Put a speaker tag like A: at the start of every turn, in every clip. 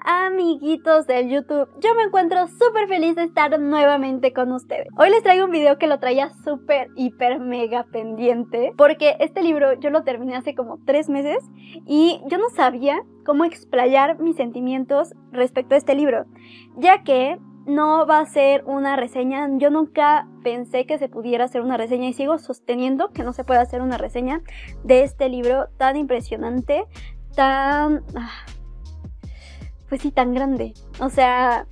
A: amiguitos del YouTube? Yo me encuentro súper feliz de estar nuevamente con ustedes. Hoy les traigo un video que lo traía súper, hiper, mega pendiente, porque este libro yo lo terminé hace como 3 meses y yo no sabía cómo explayar mis sentimientos respecto a este libro, ya que no va a ser una reseña. Yo nunca pensé que se pudiera hacer una reseña y sigo sosteniendo que no se puede hacer una reseña de este libro tan impresionante, tan... pues sí, tan grande. O sea,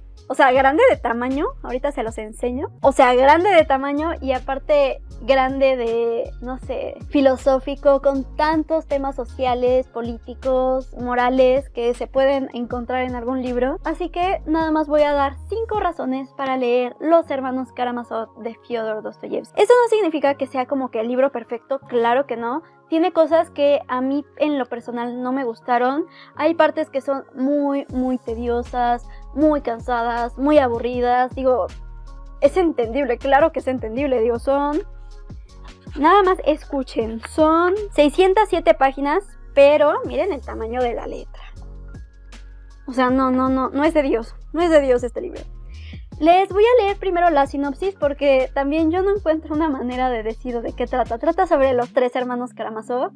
A: grande de tamaño, ahorita se los enseño. O sea, grande de tamaño y aparte grande de, no sé, filosófico, con tantos temas sociales, políticos, morales que se pueden encontrar en algún libro. Así que nada más voy a dar 5 razones para leer Los Hermanos Karamazov de Fyodor Dostoyevsky. Esto no significa que sea como que el libro perfecto, claro que no. Tiene cosas que a mí en lo personal no me gustaron. Hay partes que son muy, muy tediosas, muy cansadas, muy aburridas. Digo, es entendible, claro que es entendible. Digo, son... Nada más escuchen, son 607 páginas, pero miren el tamaño de la letra. O sea, no es de Dios, no es de Dios este libro. Les voy a leer primero la sinopsis porque también yo no encuentro una manera de decir de qué trata. Trata sobre los 3 hermanos Karamazov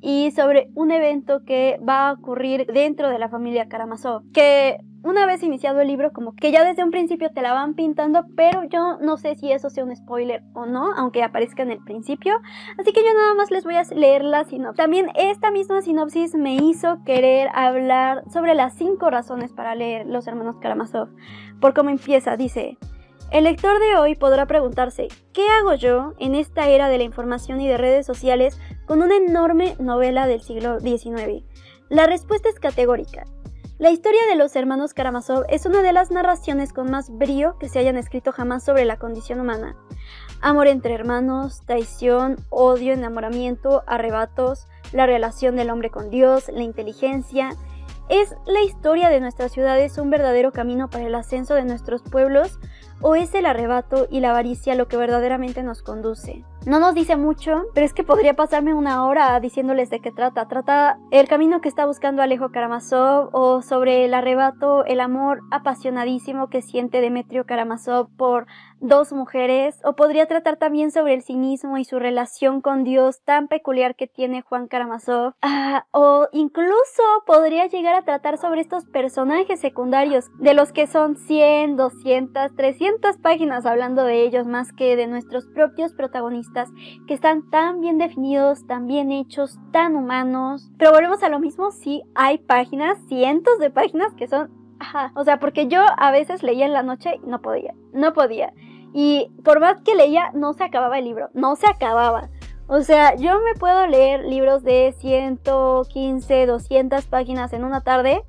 A: y sobre un evento que va a ocurrir dentro de la familia Karamazov, que una vez iniciado el libro como que ya desde un principio te la van pintando, pero yo no sé si eso sea un spoiler o no, aunque aparezca en el principio, así que yo nada más les voy a leer la sinopsis. También esta misma sinopsis me hizo querer hablar sobre las 5 razones para leer Los Hermanos Karamazov. Por cómo empieza, dice: el lector de hoy podrá preguntarse, ¿qué hago yo en esta era de la información y de redes sociales con una enorme novela del siglo XIX? La respuesta es categórica. La historia de los hermanos Karamazov es una de las narraciones con más brío que se hayan escrito jamás sobre la condición humana. Amor entre hermanos, traición, odio, enamoramiento, arrebatos, la relación del hombre con Dios, la inteligencia. ¿Es la historia de nuestras ciudades un verdadero camino para el ascenso de nuestros pueblos? ¿O es el arrebato y la avaricia lo que verdaderamente nos conduce? No nos dice mucho, pero es que podría pasarme una hora diciéndoles de qué trata. Trata el camino que está buscando Alejo Karamazov, o sobre el arrebato, el amor apasionadísimo que siente Demetrio Karamazov por 2 mujeres, o podría tratar también sobre el cinismo y su relación con Dios tan peculiar que tiene Juan Karamazov, o incluso podría llegar a tratar sobre estos personajes secundarios, de los que son 100, 200, 300 páginas hablando de ellos, más que de nuestros propios protagonistas, que están tan bien definidos, tan bien hechos, tan humanos. Pero volvemos a lo mismo, sí hay páginas, cientos de páginas que son... O sea, porque yo a veces leía en la noche y no podía. Y por más que leía, no se acababa el libro, no se acababa. O sea, yo me puedo leer libros de 115, 200 páginas en una tarde,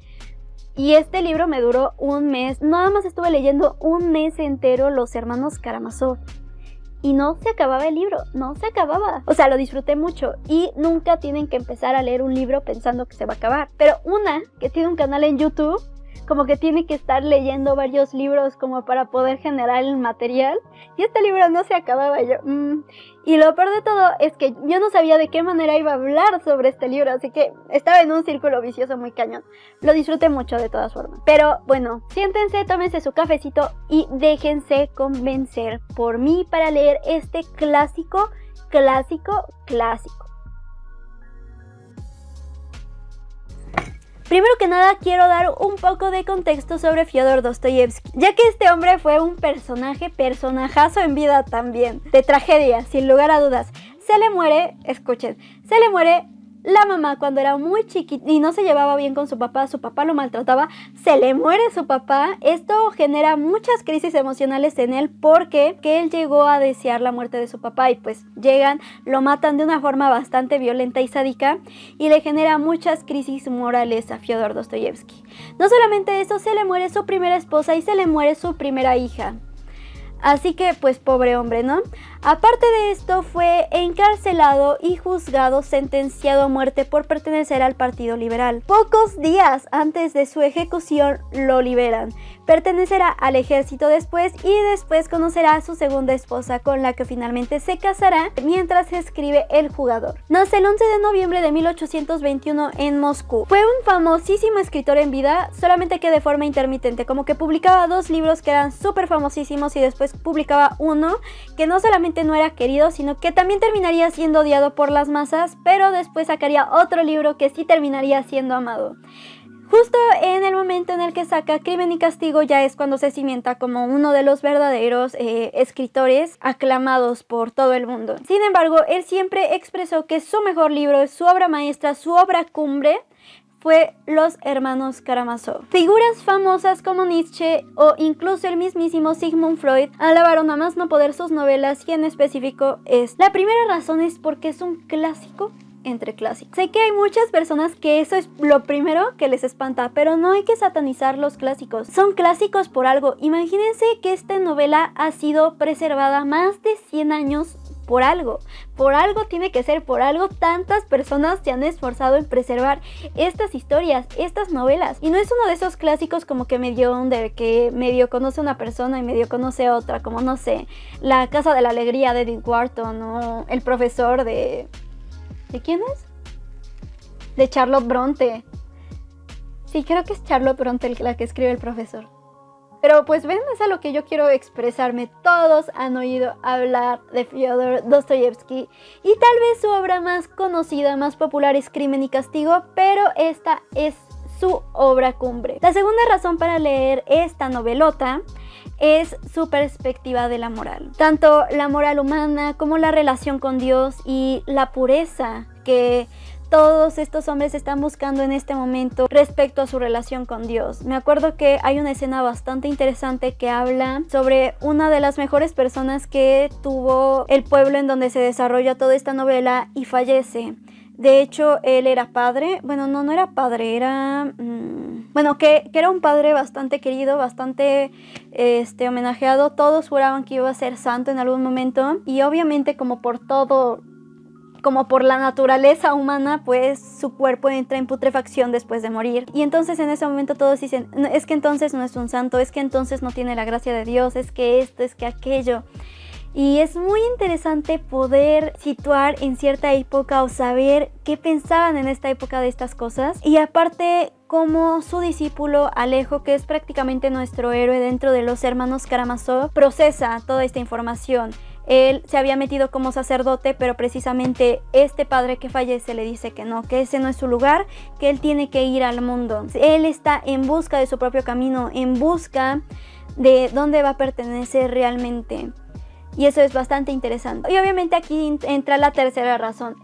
A: y este libro me duró 1 mes. Nada más estuve leyendo 1 mes entero Los Hermanos Karamazov. Y no se acababa el libro, no se acababa. O sea, lo disfruté mucho y nunca tienen que empezar a leer un libro pensando que se va a acabar. Pero una que tiene un canal en YouTube, como que tiene que estar leyendo varios libros como para poder generar el material. Y este libro no se acababa. Yo, Y lo peor de todo es que yo no sabía de qué manera iba a hablar sobre este libro, así que estaba en un círculo vicioso muy cañón. Lo disfruté mucho de todas formas. Pero bueno, siéntense, tómense su cafecito y déjense convencer por mí para leer este clásico. Primero que nada quiero dar un poco de contexto sobre Fyodor Dostoyevsky, ya que este hombre fue un personajazo en vida también, de tragedia, sin lugar a dudas. Se le muere la mamá cuando era muy chiquita y no se llevaba bien con su papá lo maltrataba, se le muere su papá. Esto genera muchas crisis emocionales en él porque él llegó a desear la muerte de su papá y pues llegan, lo matan de una forma bastante violenta y sádica y le genera muchas crisis morales a Fyodor Dostoyevsky. No solamente eso, se le muere su primera esposa y se le muere su primera hija. Así que pues pobre hombre, ¿no? Aparte de esto, fue encarcelado y juzgado, sentenciado a muerte por pertenecer al Partido Liberal. Pocos días antes de su ejecución lo liberan. Pertenecerá al ejército después y después conocerá a su segunda esposa, con la que finalmente se casará mientras escribe El Jugador. Nace el 11 de noviembre de 1821 en Moscú. Fue un famosísimo escritor en vida, solamente que de forma intermitente, como que publicaba 2 libros que eran súper famosísimos y después publicaba uno que no solamente no era querido, sino que también terminaría siendo odiado por las masas, pero después sacaría otro libro que sí terminaría siendo amado. Justo en el momento en el que saca Crimen y Castigo ya es cuando se cimienta como uno de los verdaderos escritores aclamados por todo el mundo. Sin embargo, él siempre expresó que su mejor libro, su obra maestra, su obra cumbre fue Los Hermanos Karamazov. Figuras famosas como Nietzsche o incluso el mismísimo Sigmund Freud alabaron a más no poder sus novelas, y en específico la primera razón es porque es un clásico entre clásicos. Sé que hay muchas personas que eso es lo primero que les espanta, pero no hay que satanizar los clásicos. Son clásicos por algo. Imagínense que esta novela ha sido preservada más de 100 años por algo. Por algo tiene que ser, por algo tantas personas se han esforzado en preservar estas historias, estas novelas. Y no es uno de esos clásicos como que medio conoce una persona y medio conoce otra, como no sé, La Casa de la Alegría de Edith Wharton o El Profesor ¿de quién es? De Charlotte Bronte. Sí, creo que es Charlotte Bronte la que escribe El Profesor. Pero pues ven, es a lo que yo quiero expresarme. Todos han oído hablar de Fyodor Dostoyevsky y tal vez su obra más conocida, más popular es Crimen y Castigo, pero esta es su obra cumbre. La segunda razón para leer esta novelota es su perspectiva de la moral. Tanto la moral humana como la relación con Dios y la pureza que todos estos hombres están buscando en este momento respecto a su relación con Dios. Me acuerdo que hay una escena bastante interesante que habla sobre una de las mejores personas que tuvo el pueblo en donde se desarrolla toda esta novela y fallece. De hecho, él era padre. Bueno, no era padre, era... Bueno, que era un padre bastante querido, bastante homenajeado. Todos juraban que iba a ser santo en algún momento. Y obviamente como por la naturaleza humana, pues su cuerpo entra en putrefacción después de morir. Y entonces en ese momento todos dicen, es que entonces no es un santo, es que entonces no tiene la gracia de Dios, es que esto, es que aquello. Y es muy interesante poder situar en cierta época o saber qué pensaban en esta época de estas cosas. Y aparte, como su discípulo Alejo, que es prácticamente nuestro héroe dentro de los hermanos Karamazov, procesa toda esta información. Él se había metido como sacerdote, pero precisamente este padre que fallece le dice que no, que ese no es su lugar, que él tiene que ir al mundo. Él está en busca de su propio camino, en busca de dónde va a pertenecer realmente. Y eso es bastante interesante. Y obviamente aquí entra la tercera razón.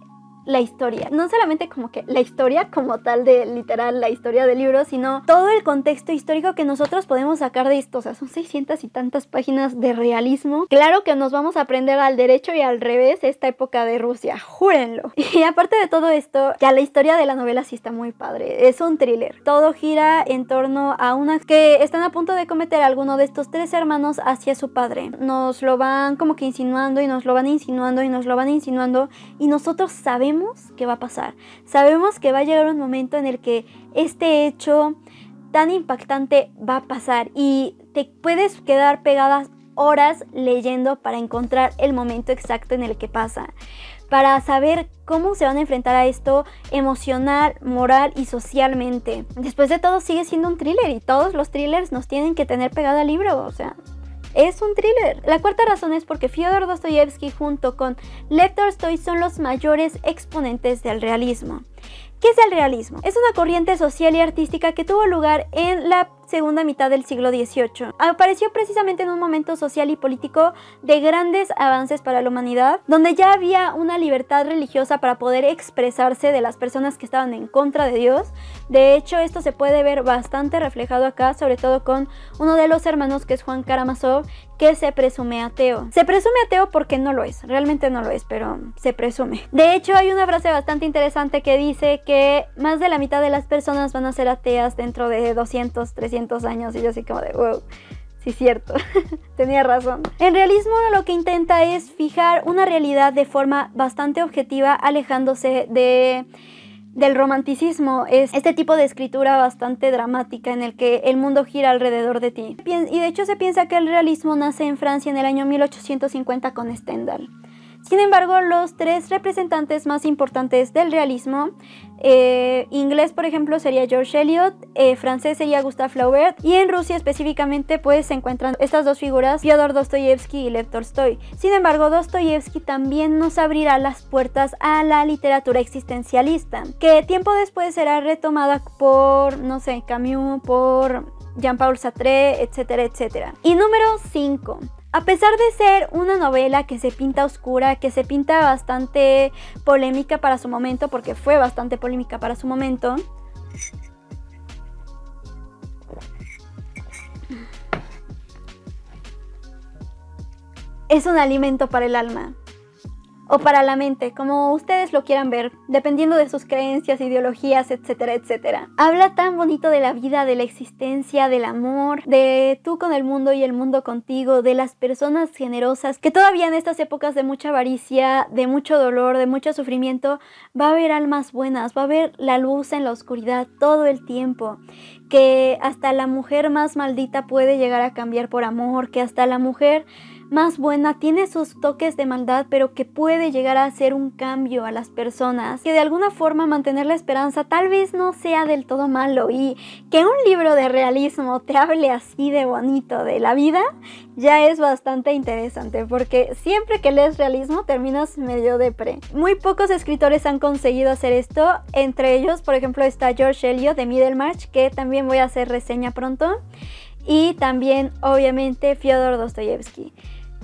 A: La historia, no solamente como que la historia como tal de literal la historia del libro, sino todo el contexto histórico que nosotros podemos sacar de esto. O sea, son 600 y tantas páginas de realismo. Claro que nos vamos a aprender al derecho y al revés esta época de Rusia, júrenlo. Y aparte de todo esto, ya la historia de la novela sí está muy padre. Es un thriller. Todo gira en torno a una que están a punto de cometer alguno de estos 3 hermanos hacia su padre. Nos lo van como que insinuando y nos lo van insinuando y nos lo van insinuando, y nosotros sabemos que va a pasar. Sabemos que va a llegar un momento en el que este hecho tan impactante va a pasar y te puedes quedar pegadas horas leyendo para encontrar el momento exacto en el que pasa, para saber cómo se van a enfrentar a esto emocional, moral y socialmente. Después de todo sigue siendo un thriller y todos los thrillers nos tienen que tener pegada al libro, o sea... es un thriller. La cuarta razón es porque Fyodor Dostoyevsky junto con Lev Tolstoy son los mayores exponentes del realismo. ¿Qué es el realismo? Es una corriente social y artística que tuvo lugar en la segunda mitad del siglo XVIII. Apareció precisamente en un momento social y político de grandes avances para la humanidad, donde ya había una libertad religiosa para poder expresarse de las personas que estaban en contra de Dios. De hecho, esto se puede ver bastante reflejado acá, sobre todo con uno de los hermanos que es Juan Karamazov, que se presume ateo. Se presume ateo porque no lo es, realmente no lo es, pero se presume. De hecho, hay una frase bastante interesante que dice que más de la mitad de las personas van a ser ateas dentro de 200, 300 años, y yo así como de wow. Sí, cierto. Tenía razón. El realismo lo que intenta es fijar una realidad de forma bastante objetiva, alejándose del romanticismo. Es este tipo de escritura bastante dramática en el que el mundo gira alrededor de ti. Y de hecho se piensa que el realismo nace en Francia en el año 1850 con Stendhal. Sin embargo, los tres representantes más importantes del realismo, inglés por ejemplo sería George Eliot, francés sería Gustave Flaubert, y en Rusia específicamente pues se encuentran estas dos figuras, Fyodor Dostoyevsky y Lev Tolstoy. Sin embargo, Dostoyevsky también nos abrirá las puertas a la literatura existencialista, que tiempo después será retomada por, no sé, Camus, por Jean-Paul Sartre, etcétera, etcétera. Y número 5. A pesar de ser una novela que se pinta oscura, que se pinta bastante polémica para su momento, porque fue bastante polémica para su momento, es un alimento para el alma. O para la mente, como ustedes lo quieran ver, dependiendo de sus creencias, ideologías, etcétera, etcétera. Habla tan bonito de la vida, de la existencia, del amor, de tú con el mundo y el mundo contigo, de las personas generosas, que todavía en estas épocas de mucha avaricia, de mucho dolor, de mucho sufrimiento, va a haber almas buenas, va a haber la luz en la oscuridad todo el tiempo, que hasta la mujer más maldita puede llegar a cambiar por amor, que hasta la mujer más buena tiene sus toques de maldad, pero que puede llegar a hacer un cambio a las personas, que de alguna forma mantener la esperanza tal vez no sea del todo malo, y que un libro de realismo te hable así de bonito de la vida ya es bastante interesante, porque siempre que lees realismo terminas medio depre. Muy pocos escritores han conseguido hacer esto, entre ellos por ejemplo está George Eliot de Middlemarch, que también voy a hacer reseña pronto, y también obviamente Fyodor Dostoyevsky.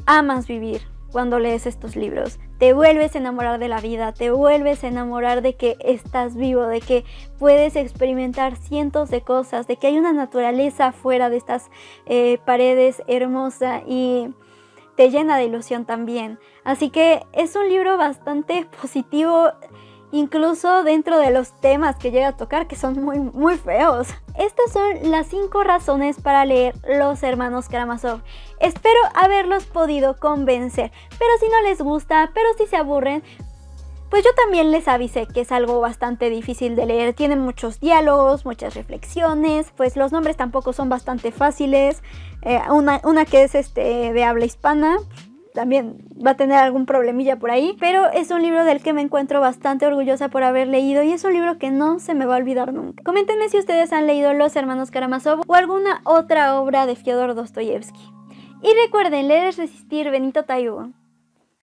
A: Amas vivir cuando lees estos libros, te vuelves a enamorar de la vida, te vuelves a enamorar de que estás vivo, de que puedes experimentar cientos de cosas, de que hay una naturaleza fuera de estas paredes hermosa, y te llena de ilusión también. Así que es un libro bastante positivo, incluso dentro de los temas que llega a tocar, que son muy, muy feos. Estas son las 5 razones para leer Los Hermanos Karamazov. Espero haberlos podido convencer, pero si no les gusta, pero si se aburren, pues yo también les avisé que es algo bastante difícil de leer. Tiene muchos diálogos, muchas reflexiones, pues los nombres tampoco son bastante fáciles. Una que es de habla hispana, también va a tener algún problemilla por ahí, pero es un libro del que me encuentro bastante orgullosa por haber leído, y es un libro que no se me va a olvidar nunca. Coméntenme si ustedes han leído Los Hermanos Karamazov o alguna otra obra de Fyodor Dostoyevsky. Y recuerden, leer es resistir, Benito Taibo.